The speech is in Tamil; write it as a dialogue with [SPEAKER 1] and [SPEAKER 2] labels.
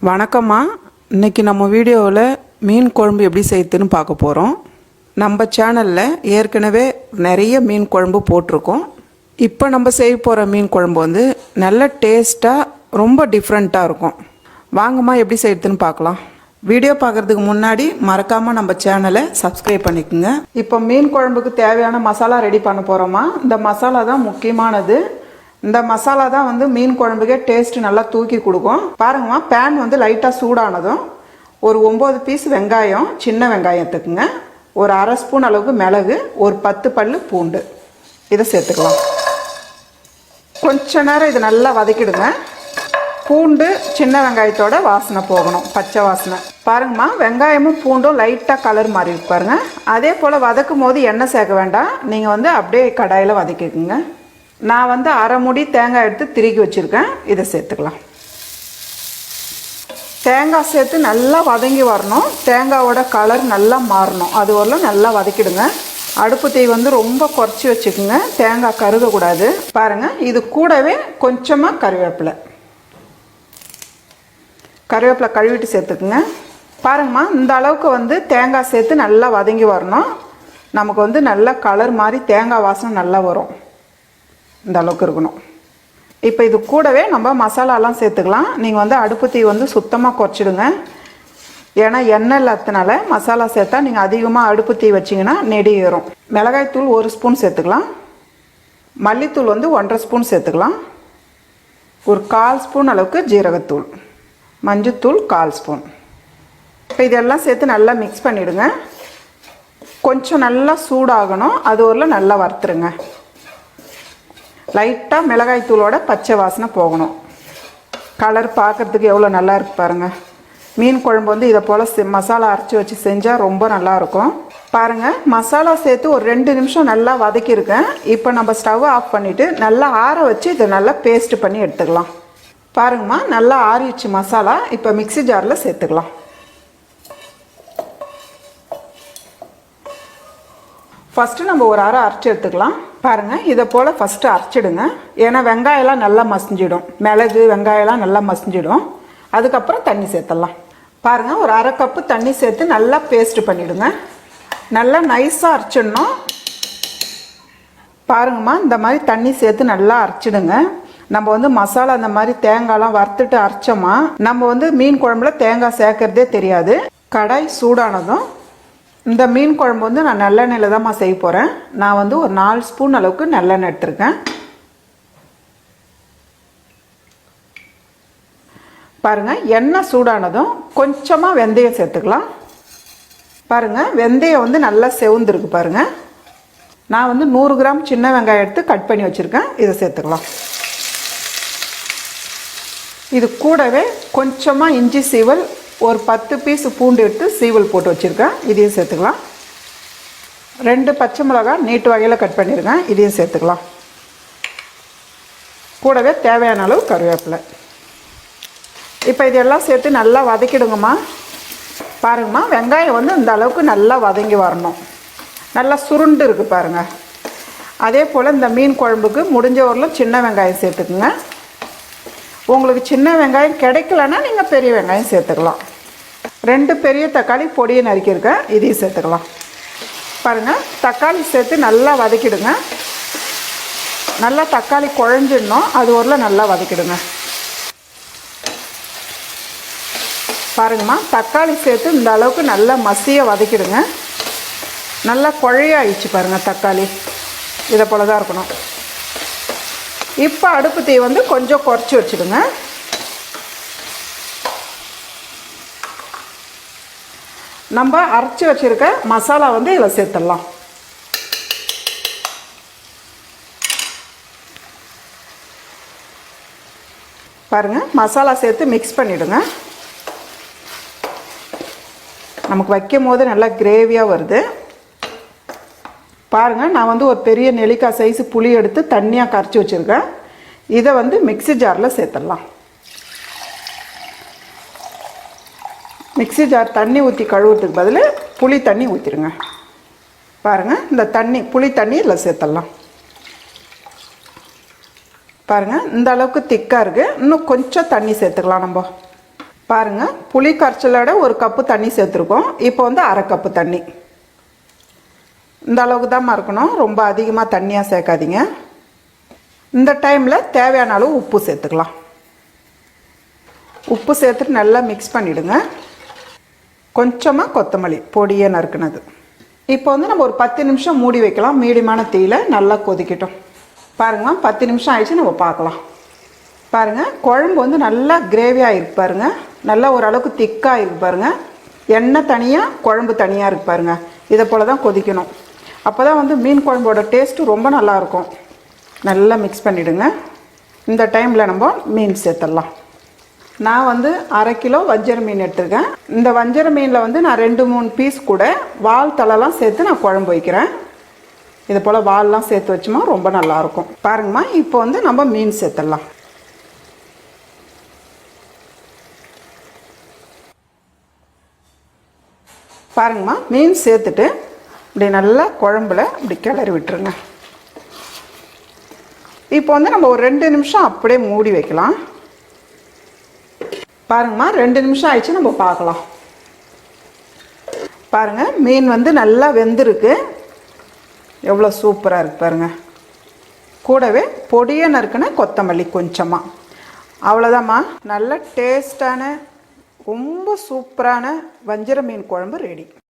[SPEAKER 1] வணக்கம்மா. இன்றைக்கி நம்ம வீடியோவில் மீன் குழம்பு எப்படி செய்யுதுன்னு பார்க்க போகிறோம். நம்ம சேனலில் ஏற்கனவே நிறைய மீன் குழம்பு போட்டிருக்கோம். இப்போ நம்ம செய்ய போகிற மீன் குழம்பு வந்து நல்ல டேஸ்ட்டாக ரொம்ப டிஃப்ரெண்ட்டாக இருக்கும். வாங்கம்மா எப்படி செய்யுதுன்னு பார்க்கலாம். வீடியோ பார்க்குறதுக்கு முன்னாடி மறக்காமல் நம்ம சேனலை சப்ஸ்கிரைப் பண்ணிக்கோங்க. இப்போ மீன் குழம்புக்கு தேவையான மசாலா ரெடி பண்ண போகிறோமா. இந்த மசாலா தான் முக்கியமானது. இந்த மசாலா தான் வந்து மீன் குழம்புக்கே டேஸ்ட் நல்லா தூக்கி கொடுக்கும். பாருங்கம்மா, பேன் வந்து லைட்டாக சூடானதும் ஒரு 9 பீஸ் வெங்காயம், சின்ன வெங்காயம் எடுத்துக்குங்க. ஒரு அரை ஸ்பூன் அளவுக்கு மிளகு, ஒரு 10 பல்லு பூண்டு இதை சேர்த்துக்கலாம். கொஞ்ச நேரம் இது நல்லா வதக்கிடுங்க. பூண்டு சின்ன வெங்காயத்தோட வாசனை போகணும், பச்சை வாசனை. பாருங்கம்மா, வெங்காயமும் பூண்டும் லைட்டாக கலர் மாறி பாருங்க. அதே போல் வதக்கும் போது எண்ணெய் சேர்க்க வேண்டாம். நீங்கள் வந்து அப்படியே கடாயில் வதக்கிக்குங்க. நான் வந்து அரை மூடி தேங்காய் எடுத்து திருக்கி வச்சுருக்கேன். இதை சேர்த்துக்கலாம். தேங்காய் சேர்த்து நல்லா வதங்கி வரணும். தேங்காயோட கலர் நல்லா மாறணும். அது வரலாம் நல்லா வதக்கிடுங்க. அடுப்பு தீ வந்து ரொம்ப குறைச்சி வச்சுக்கோங்க. தேங்காய் கருகக்கூடாது. பாருங்கள், இது கூடவே கொஞ்சமாக கருவேப்பிலை கழுவிட்டு சேர்த்துக்குங்க. பாருங்கம்மா, இந்த அளவுக்கு வந்து தேங்காய் சேர்த்து நல்லா வதங்கி வரணும். நமக்கு வந்து நல்லா கலர் மாதிரி தேங்காய் வாசனை நல்லா வரும். இந்த அளவுக்கு இருக்கணும். இப்போ இது கூடவே நம்ம மசாலாலாம் சேர்த்துக்கலாம். நீங்கள் வந்து அடுப்பு தீ வந்து சுத்தமாக குறைச்சிடுங்க. ஏன்னா எண்ணெய் இல்லாததுனால மசாலா சேர்த்தா நீங்கள் அதிகமாக அடுப்பு தீ வச்சிங்கன்னா நெடி ஏறும். மிளகாய்த்தூள் 1 ஸ்பூன் சேர்த்துக்கலாம். மல்லித்தூள் வந்து 1.5 ஸ்பூன் சேர்த்துக்கலாம். ஒரு 1/4 ஸ்பூன் அளவுக்கு ஜீரகத்தூள், மஞ்சத்தூள் 1/4 ஸ்பூன். இப்போ இதெல்லாம் சேர்த்து நல்லா மிக்ஸ் பண்ணிவிடுங்க. கொஞ்சம் நல்லா சூடாகணும். அது ஒரு நல்லா வறுத்துருங்க. லைட்டாக மிளகாய்த்தூளோட பச்சை வாசனை போகணும். கலர் பார்க்குறதுக்கு எவ்வளோ நல்லா இருக்கு பாருங்கள். மீன் குழம்பு வந்து இதை போல் மசாலா அரைச்சி வச்சு செஞ்சால் ரொம்ப நல்லாயிருக்கும். பாருங்கள், மசாலா சேர்த்து ஒரு 2 நிமிஷம் நல்லா வதக்கியிருக்கேன். இப்போ நம்ம ஸ்டவ் ஆஃப் பண்ணிவிட்டு நல்லா ஆற வச்சு இதை நல்லா பேஸ்ட் பண்ணி எடுத்துக்கலாம். பாருங்கம்மா, நல்லா ஆறிடுச்சு மசாலா. இப்போ மிக்ஸி ஜாரில் சேர்த்துக்கலாம். ஃபஸ்ட்டு நம்ம ஒரு அரை அரைச்சி எடுத்துக்கலாம். பாருங்கள், இதை போல் ஃபஸ்ட்டு அரைச்சிடுங்க. ஏன்னா வெங்காயம்லாம் நல்லா மசிஞ்சிடும். மிளகு வெங்காயம்லாம் நல்லா மசிஞ்சிடும். அதுக்கப்புறம் தண்ணி சேர்த்துடலாம். பாருங்கள், ஒரு அரை கப்பு தண்ணி சேர்த்து நல்லா பேஸ்ட் பண்ணிவிடுங்க. நல்லா நைஸாக அரைச்சிடணும். பாருங்கம்மா, இந்த மாதிரி தண்ணி சேர்த்து நல்லா அரைச்சிடுங்க. நம்ம வந்து மசாலா இந்த மாதிரி தேங்காய்லாம் வறுத்துட்டு அரைச்சோமா நம்ம வந்து மீன் குழம்புல தேங்காய் சேர்க்கறதே தெரியாது. கடாய் சூடானதும் இந்த மீன் குழம்பு வந்து நான் நல்லெண்ணெயில் தான்மா செய்ய போகிறேன். நான் வந்து ஒரு 4 ஸ்பூன் அளவுக்கு நல்லெண்ணெய் எடுத்துருக்கேன். பாருங்கள், எண்ணெய் சூடானதும் கொஞ்சமாக வெந்தயம் சேர்த்துக்கலாம். பாருங்கள், வெந்தயம் வந்து நல்லா செவந்துருக்கு பாருங்கள். நான் வந்து 100 கிராம் சின்ன வெங்காயம் எடுத்து கட் பண்ணி வச்சுருக்கேன். இதை சேர்த்துக்கலாம். இது கூடவே கொஞ்சமாக இஞ்சி சீவல், ஒரு 10 பீஸ் பூண்டு எடுத்து சீவல் போட்டு வச்சுருக்கேன். இதையும் சேர்த்துக்கலாம். 2 பச்சை மிளகாய் நீட்டு வகையில் கட் பண்ணியிருக்கேன். இதையும் சேர்த்துக்கலாம். கூடவே தேவையான அளவு கருவேப்பிலை. இப்போ இதெல்லாம் சேர்த்து நல்லா வதக்கிடுங்கம்மா. பாருங்கம்மா, வெங்காயம் வந்து இந்த அளவுக்கு நல்லா வதங்கி வரணும். நல்லா சுருண்டு இருக்குது பாருங்கள். அதே போல் இந்த மீன் குழம்புக்கு முடிஞ்ச வரலும் சின்ன வெங்காயம் சேர்த்துக்குங்க. உங்களுக்கு சின்ன வெங்காயம் கிடைக்கலன்னா நீங்கள் பெரிய வெங்காயம் சேர்த்துக்கலாம். 2 பெரிய தக்காளி பொடியை நறுக்கியிருக்கேன். இதையும் சேர்த்துக்கலாம். பாருங்கள், தக்காளி சேர்த்து நல்லா வதக்கிடுங்க. நல்லா தக்காளி குழஞ்சிடணும். அது ஒரு நல்லா வதக்கிடுங்க. பாருங்கம்மா, தக்காளி சேர்த்து இந்த அளவுக்கு நல்லா மசிய வதக்கிடுங்க. நல்லா குழையாயிடுச்சு பாருங்கள் தக்காளி. இதை போல் தான் இருக்கணும். இப்போ அடுப்பு தீ வந்து கொஞ்சம் குறைச்சி வச்சுடுங்க. நம்ம அரைச்சி வச்சுருக்க மசாலா வந்து இதில் சேர்த்துடலாம். பாருங்கள், மசாலா சேர்த்து மிக்ஸ் பண்ணிவிடுங்க. நமக்கு வைக்கும் போது நல்லா கிரேவியாக வருது. பாருங்கள், நான் வந்து ஒரு பெரிய நெல்லிக்காய் சைஸு புளி எடுத்து தண்ணியாக கரைச்சி வச்சுருக்கேன். இதை வந்து மிக்ஸி ஜாரில் சேர்த்துடலாம். மிக்ஸி ஜார் தண்ணி ஊற்றி கழுவுறதுக்கு பதில் புளி தண்ணி ஊற்றிடுங்க. பாருங்கள், இந்த புளி தண்ணி இதில் சேர்த்துடலாம். பாருங்கள், இந்த அளவுக்கு திக்காக இருக்குது. இன்னும் கொஞ்சம் தண்ணி சேர்த்துக்கலாம் நம்ம. பாருங்கள், புளி கரைச்சலோட 1 கப்பு தண்ணி சேர்த்துருக்கோம். இப்போ வந்து 1/2 கப்பு தண்ணி. இந்த அளவுக்கு தான் இருக்கணும், ரொம்ப அதிகமாக தண்ணியாக சேர்க்காதீங்க. இந்த டைமில் தேவையான அளவு உப்பு சேர்த்துக்கலாம். உப்பு சேர்த்துட்டு நல்லா மிக்ஸ் பண்ணிவிடுங்க. கொஞ்சமாக கொத்தமல்லி பொடியை நறுக்குனது. இப்போ வந்து நம்ம ஒரு 10 நிமிஷம் மூடி வைக்கலாம். மீடியமான தீயில் நல்லா கொதிக்கட்டும். பாருங்கள், 10 நிமிஷம் ஆயிடுச்சு. நம்ம பார்க்கலாம். பாருங்கள், குழம்பு வந்து நல்லா கிரேவியாக இருக்கு பாருங்கள். நல்லா ஓரளவுக்கு திக்காக இருக்கு பாருங்கள். எண்ணெய் தனியாக, குழம்பு தனியாக இருக்கு பாருங்கள். இதை போல் தான் கொதிக்கணும். அப்போ தான் வந்து மீன் குழம்போட டேஸ்ட்டு ரொம்ப நல்லாயிருக்கும். நல்லா மிக்ஸ் பண்ணிவிடுங்க. இந்த டைமில் நம்ம மீன் சேர்த்துடலாம். நான் வந்து 1/2 கிலோ வஞ்சர மீன் எடுத்துருக்கேன். இந்த வஞ்சர மீனில் வந்து நான் 2-3 பீஸ் கூட வால் தலைலாம் சேர்த்து நான் குழம்பு வைக்கிறேன். இது போல் வால்லாம் சேர்த்து வச்சோமா ரொம்ப நல்லாயிருக்கும். பாருங்கம்மா, இப்போ வந்து நம்ம மீன் சேர்த்துடலாம். பாருங்கம்மா, மீன் சேர்த்துட்டு இப்படி நல்லா குழம்புல இப்படி கிளறி விட்டுருங்க. இப்போ வந்து நம்ம ஒரு 2 நிமிஷம் அப்படியே மூடி வைக்கலாம். பாருங்கம்மா, 2 நிமிஷம் ஆயிடுச்சு. நம்ம பார்க்கலாம். பாருங்கள், மீன் வந்து நல்லா வெந்திருக்கு. எவ்வளோ சூப்பராக இருக்குது பாருங்கள். கூடவே பொடியை நறுக்குன கொத்தமல்லி கொஞ்சமாக. அவ்வளோதாம்மா, நல்ல டேஸ்டான ரொம்ப சூப்பரான வஞ்சர மீன் குழம்பு ரெடி.